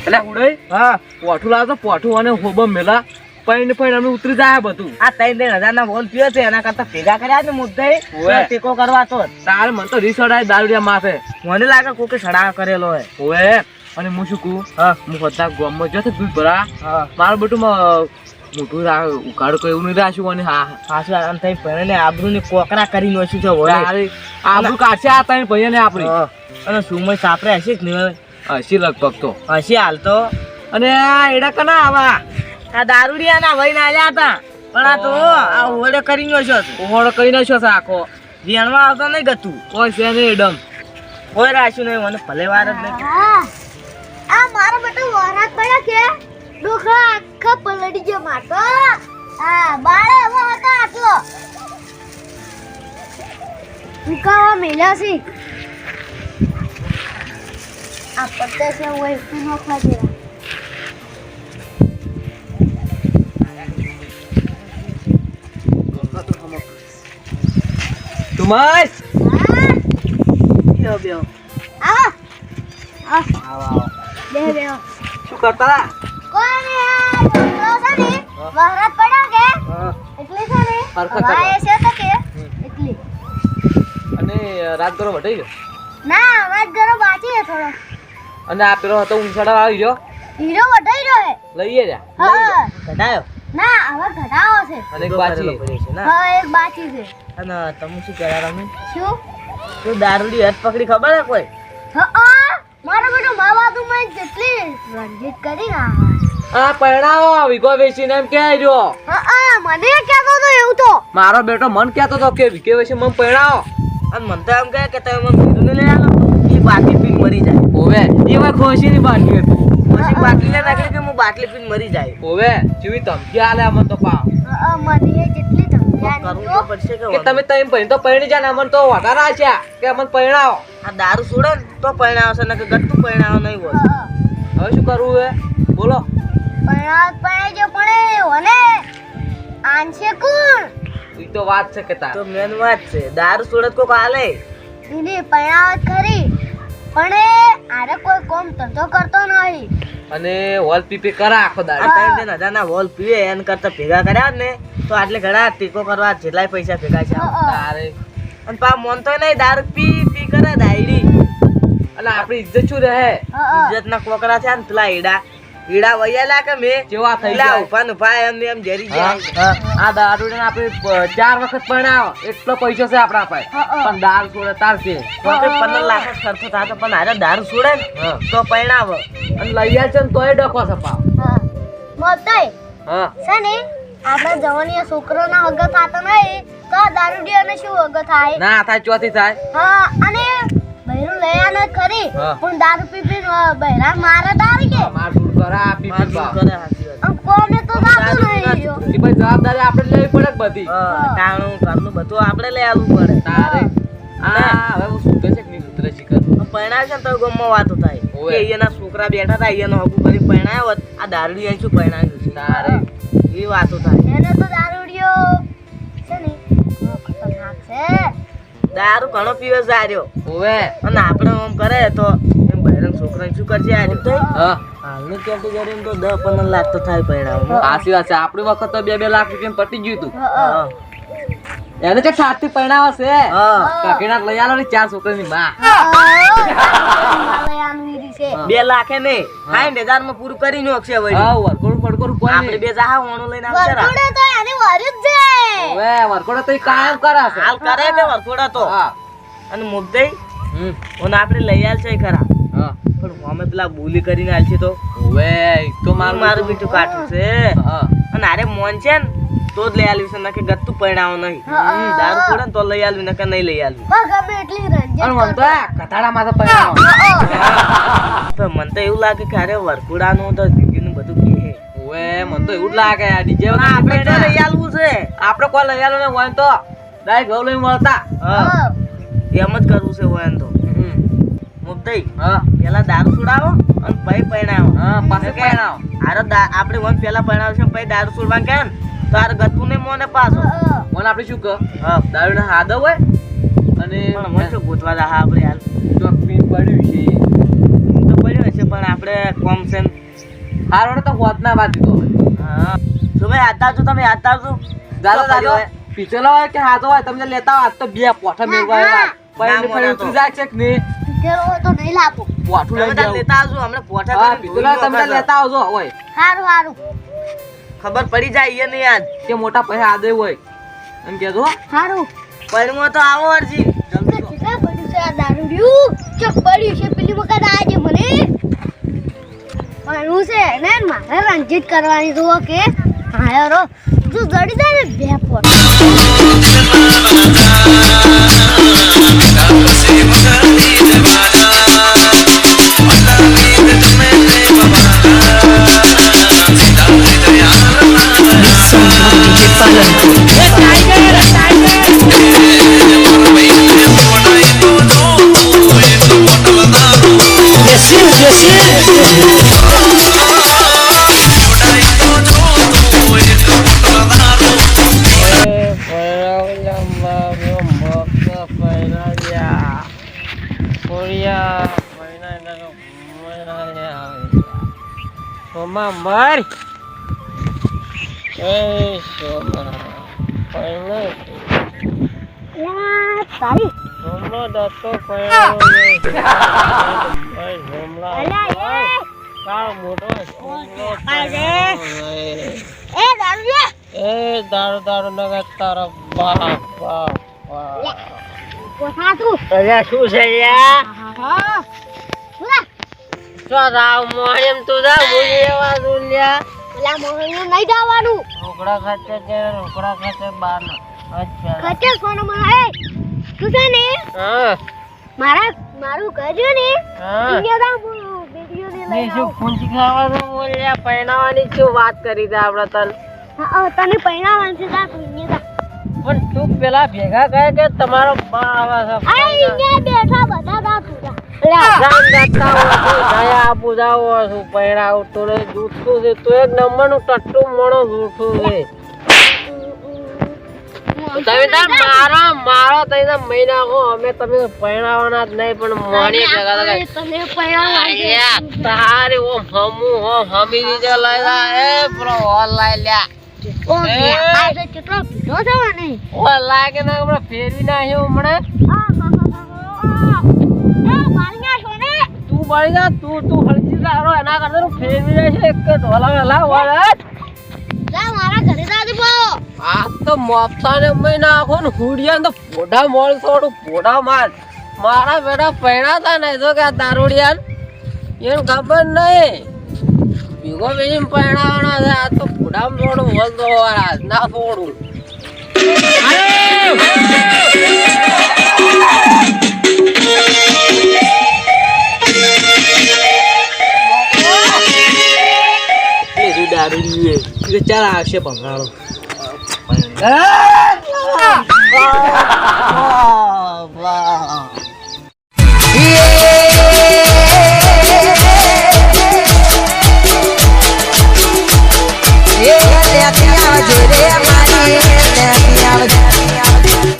એટલે ઉડે હા પોઠું લાવતો પોઠું અને હોબમ મેલા પૈણ અમે ઉતરી જાય બધું. આ 3,000 ના બોલ પીયો છે એના કરતા ભેગા કર્યા ને મુદ્દે ઓવે. ટેકો કરવા તો તારે મને તો રીસડ આવી દારૂડિયા માથે. મને લાગે કોકે સડા કરેલો હે. ઓએ અને હું શું કહું, હું બધા ગામમાં જો દૂધ ભરા હા મારું બેટું મોટું ઉકાળું કોઈ એવું નહીં રાખ્યું અને હા પાછું આમ થઈ પહેણે આબરૂ ની કોકરા કરી નોશું છે વળે. તારે આબરૂ કાઢશે આ ત્રણ ભાઈ ને આપડી. હા. અને સુમય સાપરે હશે કે નહીં હસી લગભગ તો. હશે હાલ તો. અને આ એડા કના આવા આ દારૂડિયા ના વઈ ના આલ્યા હતા પણ આ તો આ ઓળે કરી નોશો ઓહળો કઈ નાખ્યો છે આખો. ધ્યાનમાં આવતો નહીં ગતું કોઈ છે નહીં એડમ. કોઈ રાખ્યું નહીં મને ભલે વાર જ નહીં. આ મારો બેટો વરાત પડ્યા કે ડોખા આખા પલળી ગયો માટો. આ બાળે એવો હતો આટલો ઉકાવા મેલ્યા છે. આ પત્તે છે હોય નો ખાજે. તુમાસ બેહો બેહો આ આવો આવો. બે બે શું કરતા? કોઈ નહીં. આ ડોખા છે ને વરાત પડ્યા કે હા એટલે છે ને હરખત હવાએ છે તો કે એટલે અને રાત ગરો વટાઈ ગયો ના અવાજ ગરો બાકી છે થોડો. અને આ પેલો હતો ઊંચાડા આવી ગયો હીરો વટાઈ રહ્યો હે. લઈએ જા. હા ઘટાયો ના હવે ઘટાવો છે. અને એક બાજી છે ને. હા એક બાકી છે. અને તમે શું કર્યા રમી શું? તું દારૂડી હાથ પકડી ખબર હે કોઈ હા મારો બેટો મા બાપુ મેં જેટલી રંજીત કરી ના. આ પરણાવો વિગો વેચીને એમ કે રહ્યો. હા મને કહેતો તો એવું તો. મારો બેટો મન કહેતો તો કે વિકે વેચી મને પરણાવો. અને મને તો એમ કહે કે તમે મને બીજું લઈ આલો એ બાટલી પીને મરી જાય. ઓવે એવા ખુશીની બાટલી હતી. પછી બાટલી લઈને નાખી કે હું બાટલી પીને મરી જાય. ઓવે જેવી ધમકી આલે અમને તો પા મને જેટલી કરવું તો પડશે કે તમે તઈ પૈણ તો પૈણી જા ને અમને તો વધારે આછ્યા કે અમને પરણાવો. આ દારૂ છોડે ને તો પરણાવશે ને કે ગટ્ટુ પરણાવ નહીં હોય. હવે શું કરવું હે બોલો. પણ જો પણ ઓને આંશે કોણ ઈ તો વાત છે કે તાર તો મેન વાત છે દારૂ છોડે તો કોક હાલે. એને પૈણાવત ખરી પણ આરે કોઈ કોમ ધંધો કરતો નહીં. અને હોલ પીપી કરા આખો આ દાડો. 3,000 ના વોલ પીવે એન કરતા ભેગા કર્યા ને તો આટલે ઘણા ટીકો કરવા જેટલાય પૈસા ભેગા છે. તારે અને પા મોનતો નહીં દારૂ પી પી કરે દાયડી. અને આપણી ઇજ્જત શું રહે. ઇજ્જત ના કોકરા છે ને પેલા ઈડા વૈયાલા કે મે જેવા થઈ પેલા જાય. ઉભા ને ઉભા એમ ને એમ જેરી હા, જાય. આ દારૂ ને આપણે 4 વખત પરણાવો એટલો પૈસો છે આપણા પાસે. પણ દારૂ છોડે તાર છે. તો કે 15 લાખ જ ખર્ચો થાતો પણ આરે દારૂ છોડે ને હા. તો પરણાવ. અને લઈ આવે છે ને તોય ડકો છે પાવ. મોતાઈ હા છે ને આપણા જવાનીયા છોકરોના વગર થતો નહીં તો આ દારૂડિયાને શું વગર થાય. ના થાય ચોથી થાય. હા અને બૈરું લઈ આને ખરી હા. પણ દારૂ પી પીને બૈરા મારે દારૂ કે માર દૂર કરા પીપી મારું પાવ. કરે હાચી વાત. આમ કોમે તો દાતું નહીં જો. એ ભાઈ જવાબદારી આપણે લેવી પડે કે બધી. હા, ટાણું ઘરનું બધું આપણે લઈ આવવું પડે. તારે આ હવે હું સુધરે છે કે નહીં સુધરે શીખર. પરણાવ છે ને તો ગમમાં વાતો થાય ઓવે. કે અહીંયાના છોકરા બેઠા હતા અહીંયાનો હગું કરી પરણાયો હોત આ દારૂડી અહીં શું પરણાવ્યું છે તારે એ વાતો થાય. એને તો દારૂડિયો છે ને બહુ ખતરનાક છે. દારૂ ઘણો પીવે જાર્યો ઓવે અને આપણે આમ કરે તો એમ બહેરંગ છોકરાને શું કરશે આર્યો. હા હાલની કેટેગરી તો 10-15 લાખ તો થાય પરણાવ. સાચી વાત છે. આપણી વખત તો 2-2 લાખ રૂપિયા પટી ગયું હતું. હા એને કે સાથી પરણાવા છે. હા કાકીના લઈ આલો ને 4 છોકરાની માં. હિમાલયાનું વીરી છે. 2 લાખે નહીં 60,000 માં પૂરું કરી નાખશે વળી. હા વરકોડ પડકોડ કોઈ આપણે નહીં. બે જાહા ઓણું લઈને આવશે રા. વરઘોડો તો એને વર્યું જ છે. ઓવે વરકોડ તો ઈ કાયમ કરાશે. હાલ કરે કે વરખોડા તો હા અને મુદ્દઈ હમ ઓને આપણે લઈ આલ છે ખરા હા પણ અમે પેલા બોલી કરીને આલ છે તો ઓવે ઈ તો મારું મારું બીટું કાઠું છે. હા અને આરે મોન છે ને તો જ લઈ આલવી છે નકે ગત્તું પરણાવ નહીં. દારૂ છોડે ને તો લઈ આલવી નકે નહીં લઈ આલવી. ગમે એટલી રંજન અને મન તો આ કથાડામાં તો પરણાવો. તો મને તો એવું લાગે કે અરે વરખોડાનું તો દીકરીનું બધું કે ઓવે મન તો એવું જ લાગે આ ડીજે આપણે તો લઈ આલવું છે. આપણે કોઈ લઈ આલો ને હોય તો ડાયરેક્ટ ઘઉં લઈને મળતા. હા એમ જ કરવું છે હોય તો મુદ્દઈ હા પેલા દારૂ છોડાવો અને પછી પરણાવો. હા પાછો પરણાવો. આરે આપણે વન પેલા પરણાવશે પછી દારૂ છોડવા કે ને તો આરે ગતું નહીં મોને પાછો. મને આપણે શું કર હા દારૂ ના હાદવ હોય અને પણ મને શું ગોતવા જા આપણે હાલ ચોક પીન પડ્યું છે તો પડ્યો હશે પણ આપણે કોમ છે ને. હારો તો હોત ના વાત દીધો હા તો ભાઈ આતા આવજો તમે આતા આવજો દાદા તો ફરી દાદા હોય. પીછેલો હોય કે હાથો હોય તમને લેતા આવો. આજ તો બે પોઠા મેળવા આવ્યા. ના, પણ મોટા તો. તું જાય છે કે નહીં? પીધેલો તો નહીં લાવો. પોઠું તમે લઈ તાર જાઓ. લેતા આવજો હમણાં પોઠા હા, કરીને પીછેલો ધોઈને તમને વગાડજો. લેતા આવજો હોય હારું હારું ખબર પડી જાય એ નહીં યાદ કે મોટા પૈસા આદે હોય એમ કેજો. હારું પૈણમાં તો આવો અરજી જલ્દી તો. કેટલા પડ્યું છે આ દારૂડિયું? ચક પડ્યું છે પેલી વખત આજે મને પણ છે ને મારે રંજીત કરવાની તો કે હા રો તું જડી દે ને બે પોટ તારી એ દારૂડિયા દારૂ નગર તારા બાપ કોઠા તું શું છે લ્યા? હા બોલા તો રાવ મોહમ તું જા બોલી એવા દુલ્યા પેલા મોહનને નહીં જવાનું રોકડા ખાતે કે રોકડા ખાતે બાર ના અચ્છા ખચે સોનો મને તું છે ને હા મારું કરજો ને હા વિડિયો ને લઈ શું પૂંછી ખાવાનું બોલ્યા પહેણાવાની શું વાત કરી દે આપણે તને આવ તને પૈણાવાનું છે તા તું ઇન્યા પણ તું પેલા ભેગા કહે કે તમારો બા આવે છે આ ઇન્યા બેઠા બધા તા તું જાન જાતા હોય તો દયા આપું જાવ છું પહેણાવું તો રે જૂઠું છે તો એક નંબરનું ટટ્ટું મોણો જૂઠું છે તમે તાર મારો તઈને મહિના હો અમે તમે પહેણાવાના જ નહીં પણ મોણી ભેગા થાય તને પૈણાવાનું છે તારે ઓ હમુ હો હમી દીજે લઈ જા એ બ્રો હોલ લઈ લ્યા ઓ આ તો કેટલો પીધો છે મને ઓ લાગે ના હમણે ફેરવી નાખ્યો હમણે એ મારિયા સોને તું બળી જા તું હળજી જારો એના કરતા તું ફેરવી જાય છે એક ઢોલા વેલા વળત જા મારા ઘરે જાજે બો આ તો મોફતાને મેં નાખો ને હુડિયા તો પોઢા મોળ થોડું પોઢા માર મારા બેટા પૈણા તા નહીં તો કે આ દારૂડિયા એને ખબર નહીં ભીગો બેસીને પૈણાવાના છે આ તો પોઢામાં થોડું વળતો વાળા ના થોડું દારૂ ચાલ આવશે ભંગાળો